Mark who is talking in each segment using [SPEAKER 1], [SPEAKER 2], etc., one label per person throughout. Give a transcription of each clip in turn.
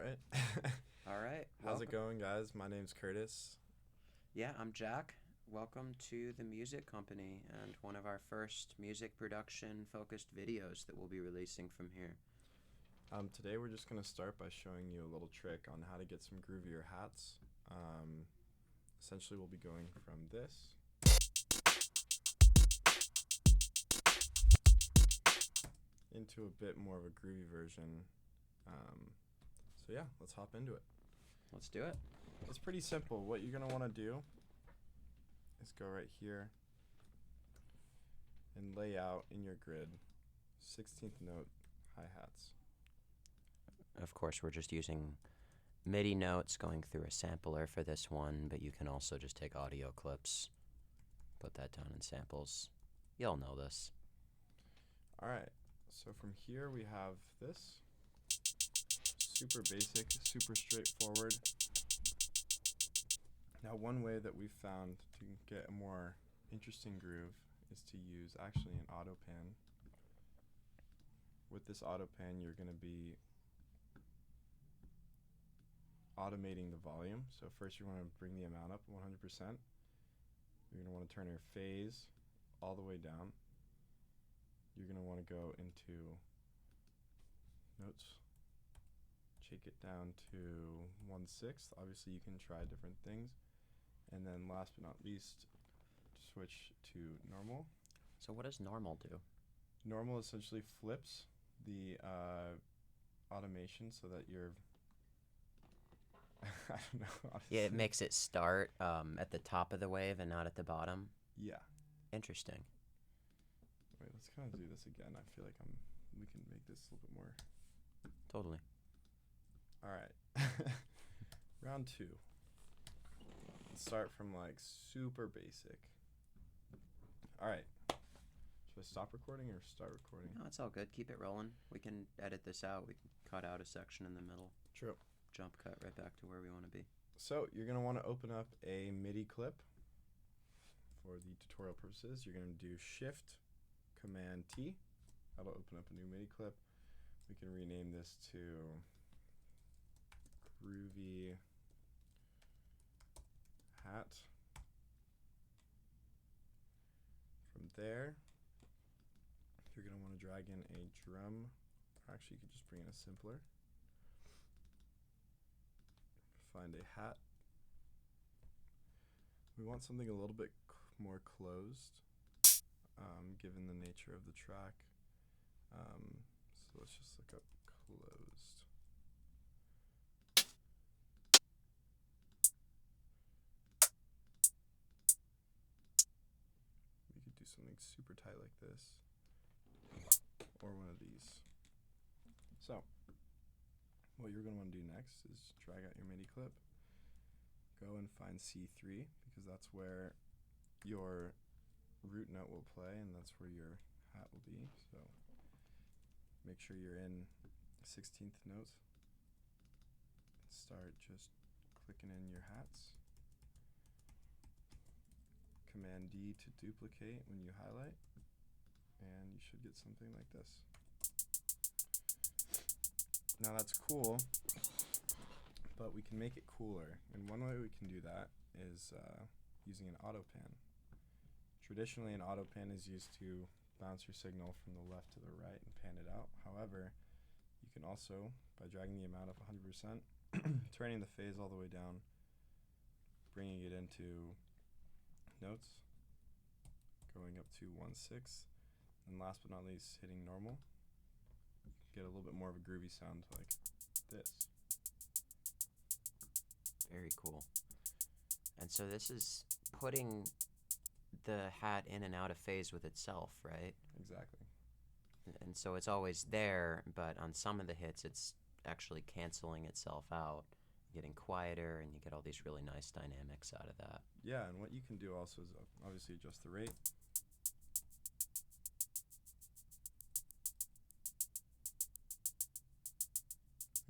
[SPEAKER 1] right.
[SPEAKER 2] All right.
[SPEAKER 1] How's it going, guys? My name's Kurtis.
[SPEAKER 2] Yeah, I'm Jack. Welcome to the music company and one of our first music production focused videos that we'll be releasing from here.
[SPEAKER 1] Today we're just going to start by showing you a little trick on how to get some groovier hats. Essentially we'll be going from this into a bit more of a groovy version. So yeah, let's hop into it.
[SPEAKER 2] Let's do it.
[SPEAKER 1] It's pretty simple. What you're going to want to do is go right here and lay out in your grid 16th note hi-hats.
[SPEAKER 2] Of course, we're just using MIDI notes going through a sampler for this one, but you can also just take audio clips, put that down in samples. You'll know this.
[SPEAKER 1] All right, so from here we have this. Super basic, super straightforward. Now, one way that we've found to get a more interesting groove is to use actually an auto pan. With this auto pan, you're going to be automating the volume. So first you want to bring the amount up 100%. You're going to want to turn your phase all the way down. You're going to want to go into notes. Shake it down to 1/6. Obviously you can try different things. And then last but not least, switch to normal.
[SPEAKER 2] So what does normal do?
[SPEAKER 1] Normal essentially flips the automation so that you're I don't know. Honestly.
[SPEAKER 2] Yeah, it makes it start at the top of the wave and not at the bottom.
[SPEAKER 1] Yeah.
[SPEAKER 2] Interesting.
[SPEAKER 1] Wait, let's kind of do this again. I feel like we can make this a little bit more.
[SPEAKER 2] Totally.
[SPEAKER 1] All right. Round 2. Let's start from like super basic. All right. Should I stop recording or start recording?
[SPEAKER 2] No, it's all good. Keep it rolling. We can edit this out. We can cut out a section in the middle.
[SPEAKER 1] True.
[SPEAKER 2] Jump cut right back to where we want to be.
[SPEAKER 1] So you're going to want to open up a MIDI clip for the tutorial purposes. You're going to do Shift Command T. That'll open up a new MIDI clip. We can rename this to Groovy Hat. From there, you're going to want to drag in a drum. Actually, you could just bring in a simpler. Find a hat. We want something a little bit more closed, given the nature of the track. So let's just look up closed. We could do something super tight like this, or one of these. So what you're going to want to do next is drag out your MIDI clip, go and find C3, because that's where your root note will play and that's where your hat will be. So make sure you're in 16th note. Start just clicking in your hats. Command D to duplicate when you highlight, and you should get something like this. Now that's cool, but we can make it cooler, and one way we can do that is using an auto pan. Traditionally, an auto pan is used to bounce your signal from the left to the right and pan it out. However, you can also, by dragging the amount up 100%, turning the phase all the way down, bringing it into notes, going up to 1/6, and last but not least, hitting normal. Get a little bit more of a groovy sound like this.
[SPEAKER 2] Very cool. And so this is putting the hat in and out of phase with itself, right?
[SPEAKER 1] Exactly.
[SPEAKER 2] And so it's always there, but on some of the hits it's actually canceling itself out, getting quieter, and you get all these really nice dynamics out of that.
[SPEAKER 1] Yeah, and what you can do also is obviously adjust the rate.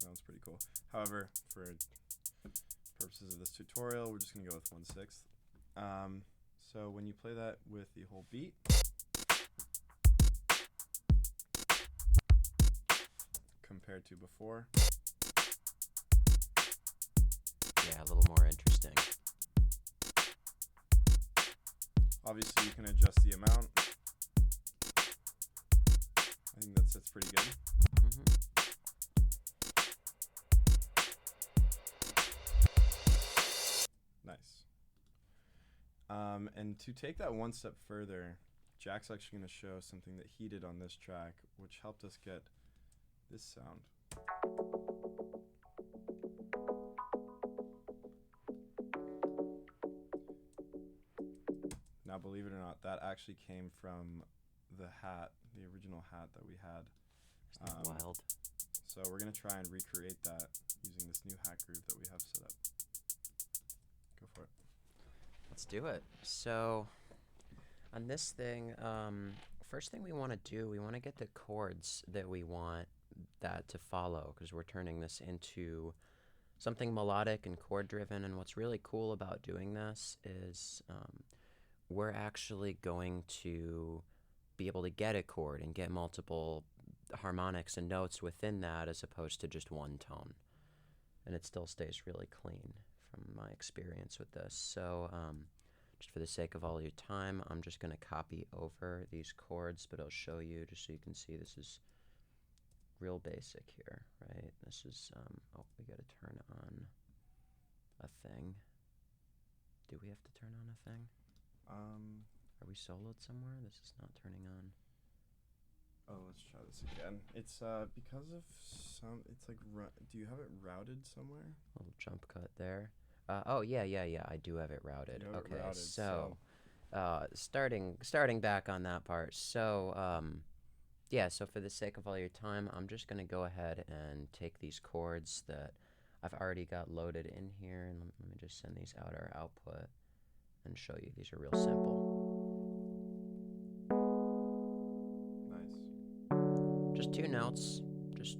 [SPEAKER 1] That was pretty cool. However, for purposes of this tutorial, we're just going to go with 1/6. So when you play that with the whole beat, compared to before,
[SPEAKER 2] Yeah, a little more interesting.
[SPEAKER 1] Obviously, you can adjust the amount. I think that sits pretty good. Nice. And to take that one step further, Jack's actually going to show something that he did on this track, which helped us get this sound. Now, believe it or not, that actually came from the hat, the original hat that we had.
[SPEAKER 2] Isn't that wild?
[SPEAKER 1] So we're going to try and recreate that using this new hat groove that we have set up. Go for it.
[SPEAKER 2] Let's do it. So on this thing, first thing we want to do, we want to get the chords that we want that to follow, because we're turning this into something melodic and chord driven. And what's really cool about doing this is we're actually going to be able to get a chord and get multiple harmonics and notes within that, as opposed to just one tone. And it still stays really clean from my experience with this. So just for the sake of all your time, I'm just going to copy over these chords, but I'll show you just so you can see this is real basic here, right? This is, oh, we got to turn on a thing. Do we have to turn on a thing? Are we soloed somewhere? This is not turning on.
[SPEAKER 1] Oh, let's try this again. It's because of some, it's like, do you have it routed somewhere?
[SPEAKER 2] A little jump cut there. Oh, yeah, I do have it routed.
[SPEAKER 1] You have
[SPEAKER 2] okay,
[SPEAKER 1] it routed,
[SPEAKER 2] so starting back on that part. So, yeah, so for the sake of all your time, I'm just going to go ahead and take these chords that I've already got loaded in here, and let me just send these out our output and show you. These are real simple. Just two notes, just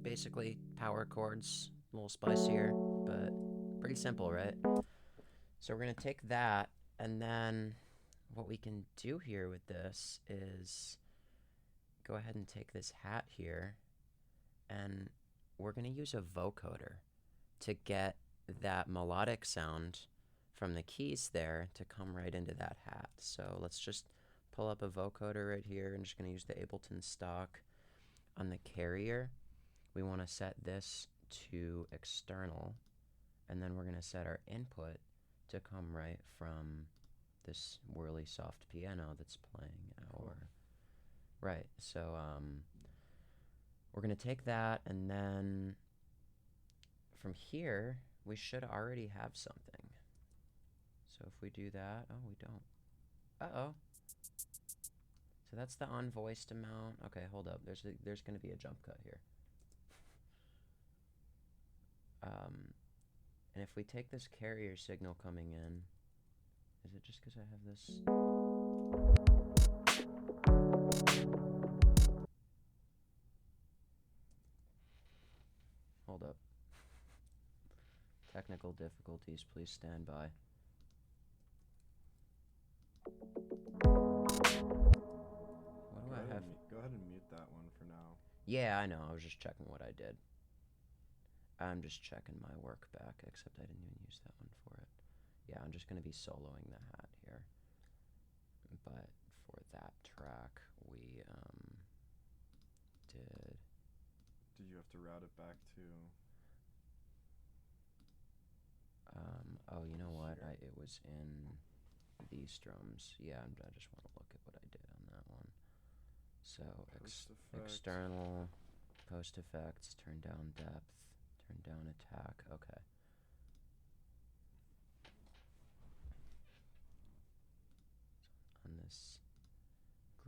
[SPEAKER 2] basically power chords, a little spicier, but pretty simple, right? So we're going to take that, and then what we can do here with this is go ahead and take this hat here, and we're going to use a vocoder to get that melodic sound from the keys there to come right into that hat. So let's just pull up a vocoder right here. I'm just going to use the Ableton stock. On the carrier, we want to set this to external, and then we're going to set our input to come right from this whirly soft piano that's playing our... Right, so we're going to take that, and then from here, we should already have something. So if we do that, oh, we don't. Uh-oh. So that's the unvoiced amount. Okay, hold up. There's going to be a jump cut here. And if we take this carrier signal coming in, is it just because I have this? Hold up. Technical difficulties, please stand by.
[SPEAKER 1] Go ahead and mute that one for now.
[SPEAKER 2] Yeah, I know. I was just checking what I did. I'm just checking my work back, except I didn't even use that one for it. Yeah, I'm just going to be soloing the hat here. But for that track, we did...
[SPEAKER 1] Did you have to route it back to...
[SPEAKER 2] oh, you know what? It was in these drums. Yeah, I just want to look at what I did on that one. So external, post effects, turn down depth, turn down attack. Okay. On this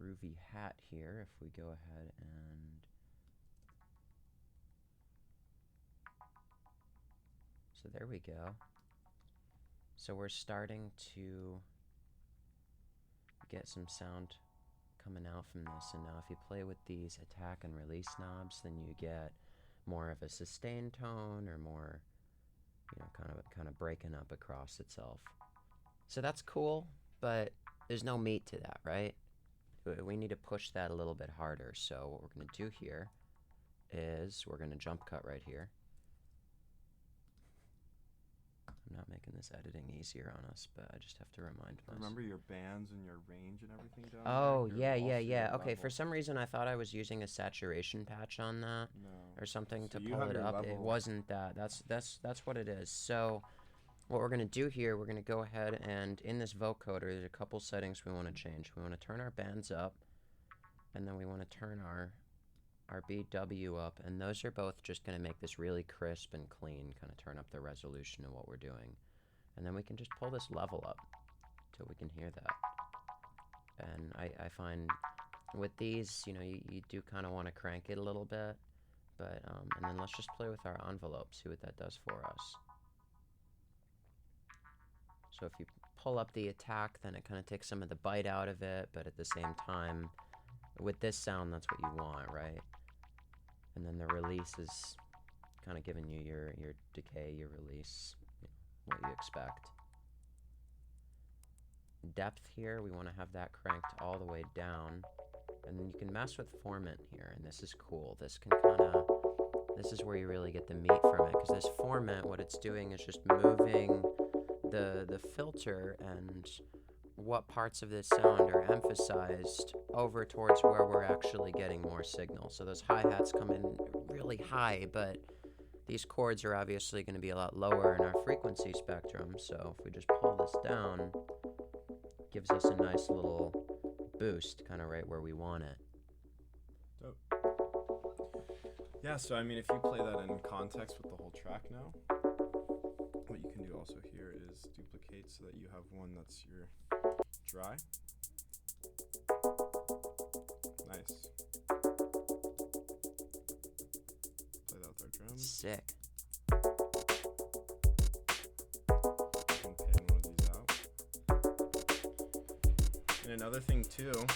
[SPEAKER 2] groovy hat here, if we go ahead and so there we go. So we're starting to get some sound coming out from this, and now if you play with these attack and release knobs, then you get more of a sustained tone, or more, you know, kind of breaking up across itself. So that's cool, but there's no meat to that, right? We need to push that a little bit harder. So what we're going to do here is we're going to jump cut right here. I'm not making this editing easier on us, but I just have to remind myself.
[SPEAKER 1] Remember your bands and your range and everything down
[SPEAKER 2] Oh,
[SPEAKER 1] there?
[SPEAKER 2] yeah. Okay, for some reason I thought I was using a saturation patch on that or something to pull it up. It wasn't that. That's what it is. So what we're going to do here, we're going to go ahead and in this vocoder, there's a couple settings we want to change. We want to turn our bands up, and then we want to turn our BW up, and those are both just going to make this really crisp and clean, kind of turn up the resolution of what we're doing. And then we can just pull this level up till we can hear that. And I find with these, you know, you do kind of want to crank it a little bit, but and then let's just play with our envelope, see what that does for us. So if you pull up the attack, then it kind of takes some of the bite out of it, but at the same time, with this sound, that's what you want, right? And then the release is kind of giving you your decay, your release, what you expect. Depth here, we want to have that cranked all the way down. And then you can mess with formant here, and this is cool. This can kind of, this is where you really get the meat from it, because this formant, what it's doing is just moving the filter and what parts of this sound are emphasized over towards where we're actually getting more signal. So those hi-hats come in really high, but these chords are obviously going to be a lot lower in our frequency spectrum. So if we just pull this down, it gives us a nice little boost, kind of right where we want it.
[SPEAKER 1] Dope. Yeah, so I mean, if you play that in context with the whole track now, what you can do also here is duplicate so that you have one that's your dry. Nice. Play that with our drums.
[SPEAKER 2] Sick.
[SPEAKER 1] You can pan one of these out. And another thing too,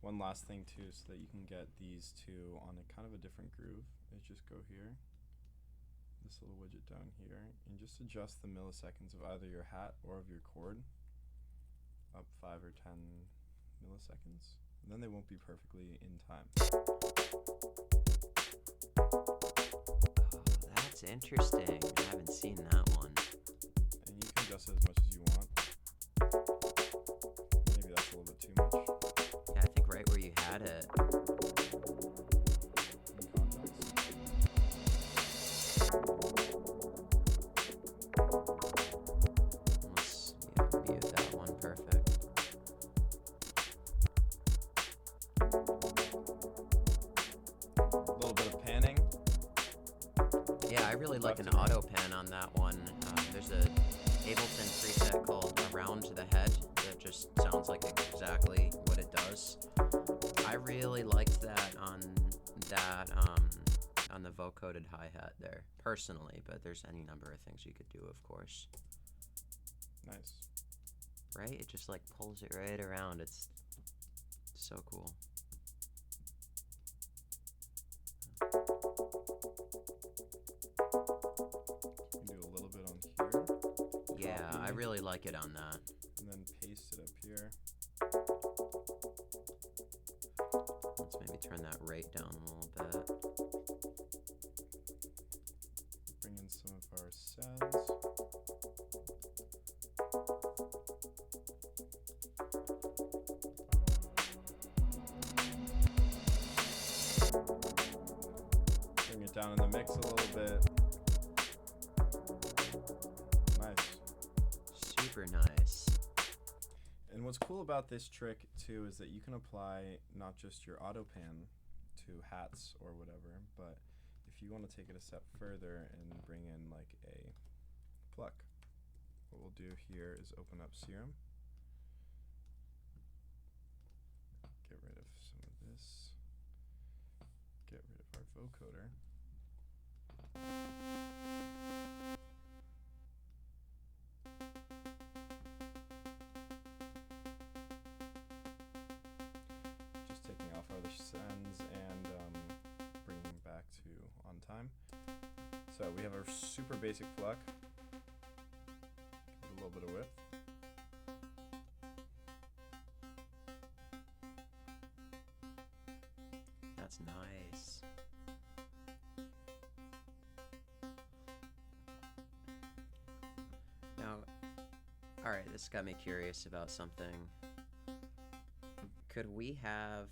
[SPEAKER 1] one last thing too, so that you can get these two on a kind of a different groove, is just go here, this little widget down here, and just adjust the milliseconds of either your hat or of your chord up 5 or 10 milliseconds, and then they won't be perfectly in time.
[SPEAKER 2] Oh, that's interesting. I haven't seen that one.
[SPEAKER 1] And you can adjust it as much as you want. Maybe that's a little bit too much.
[SPEAKER 2] Yeah, I think right where you had it.
[SPEAKER 1] In context.
[SPEAKER 2] Let's mute that one. Perfect.
[SPEAKER 1] A little bit of panning.
[SPEAKER 2] Yeah, I really like an auto pan on that one. There's a Ableton preset called Around the Head that just sounds like exactly what it does. I really liked that on the vocoded hi-hat there, personally, but there's any number of things you could do, of course.
[SPEAKER 1] Nice.
[SPEAKER 2] Right? It just like pulls it right around. It's so cool.
[SPEAKER 1] You can do a little bit on here.
[SPEAKER 2] Yeah, I really like it on that.
[SPEAKER 1] And then paste it up here.
[SPEAKER 2] Let's maybe turn that rate down a little bit.
[SPEAKER 1] Bring in some of our sends. Bring it down in the mix a little bit. Nice.
[SPEAKER 2] Super nice.
[SPEAKER 1] And what's cool about this trick too is that you can apply not just your auto pan to hats or whatever, but if you want to take it a step further and bring in like a pluck, what we'll do here is open up Serum, get rid of some of this, get rid of our vocoder. Just taking off our sends and bringing them back to on time. So we have our super basic pluck, give it a little bit of width.
[SPEAKER 2] That's nice. Alright, this got me curious about something. Could we have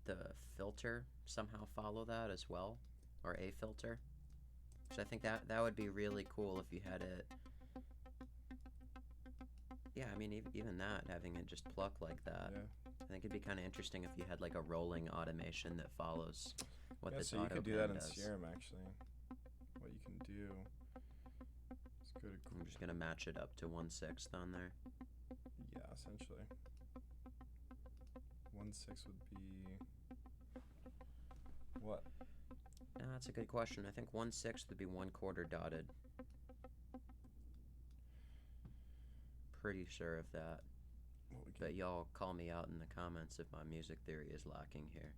[SPEAKER 2] the filter somehow follow that as well? Or a filter? Because I think that would be really cool if you had it... Yeah, I mean, even that, having it just pluck like that.
[SPEAKER 1] Yeah.
[SPEAKER 2] I think it'd be kind of interesting if you had like a rolling automation that follows what this
[SPEAKER 1] so you could do
[SPEAKER 2] auto
[SPEAKER 1] that in
[SPEAKER 2] does.
[SPEAKER 1] Serum, actually. What you can do is go to...
[SPEAKER 2] I'm just going to match it up to 1/6 on there.
[SPEAKER 1] Yeah, essentially. 1/6 would be... what?
[SPEAKER 2] No, that's a good question. I think 1/6 would be 1/4 dotted. Pretty sure of that. But y'all call me out in the comments if my music theory is lacking here.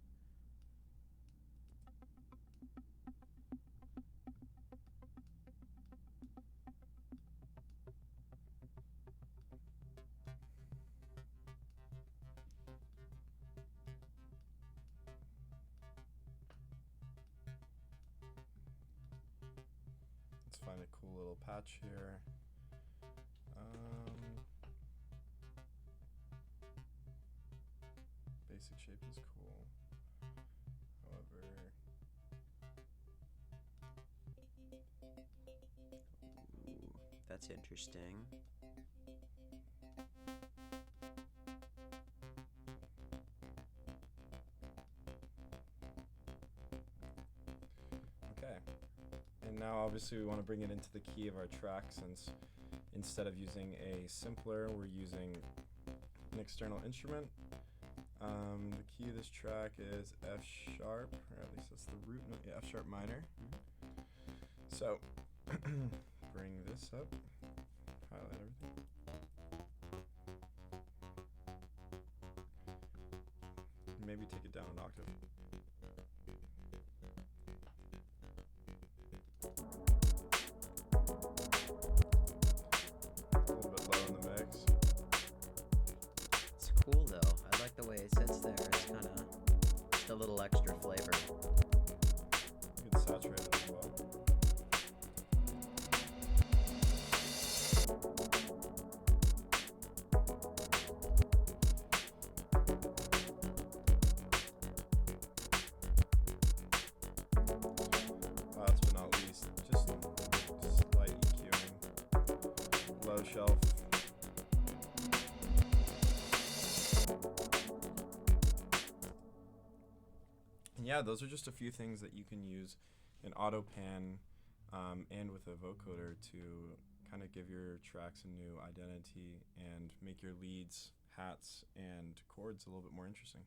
[SPEAKER 1] Let's find a cool little patch here. Basic shape is cool. However,
[SPEAKER 2] Ooh, that's interesting.
[SPEAKER 1] okay. And now obviously we want to bring it into the key of our track, since instead of using a simpler, we're using an external instrument. The key of this track is F sharp, or at least that's the root note. Yeah, F sharp minor. So bring this up, highlight everything. Maybe take it down an octave. A little bit low in the mix.
[SPEAKER 2] It's cool though. I like the way it sits there. It's kind of just a little extra flavor.
[SPEAKER 1] You can saturate it as well. Last but not least, just slight EQing. Low shelf. And yeah, those are just a few things that you can use in AutoPan and with a vocoder to kind of give your tracks a new identity and make your leads, hats, and chords a little bit more interesting.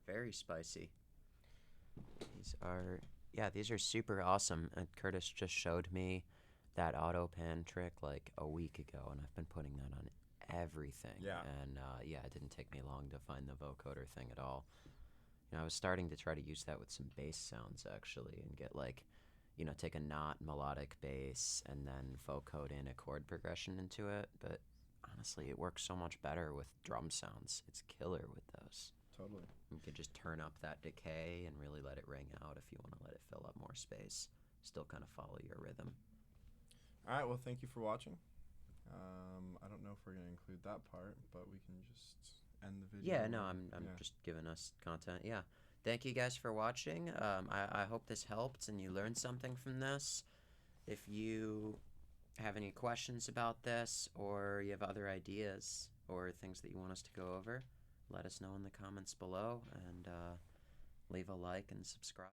[SPEAKER 2] Very spicy. These are super awesome. And Kurtis just showed me that auto pan trick like a week ago, and I've been putting that on everything.
[SPEAKER 1] Yeah.
[SPEAKER 2] And it didn't take me long to find the vocoder thing at all. You know, I was starting to try to use that with some bass sounds actually, and get like, you know, take a not melodic bass and then vocode in a chord progression into it. But honestly, it works so much better with drum sounds. It's killer with those.
[SPEAKER 1] Totally.
[SPEAKER 2] You can just turn up that decay and really let it ring out if you want to let it fill up more space. Still kind of follow your rhythm.
[SPEAKER 1] All right, well, thank you for watching. I don't know if we're going to include that part, but we can just end the video.
[SPEAKER 2] Yeah, no, I'm just giving us content. Yeah. Thank you guys for watching. I hope this helped and you learned something from this. If you have any questions about this, or you have other ideas or things that you want us to go over, let us know in the comments below, and leave a like and subscribe.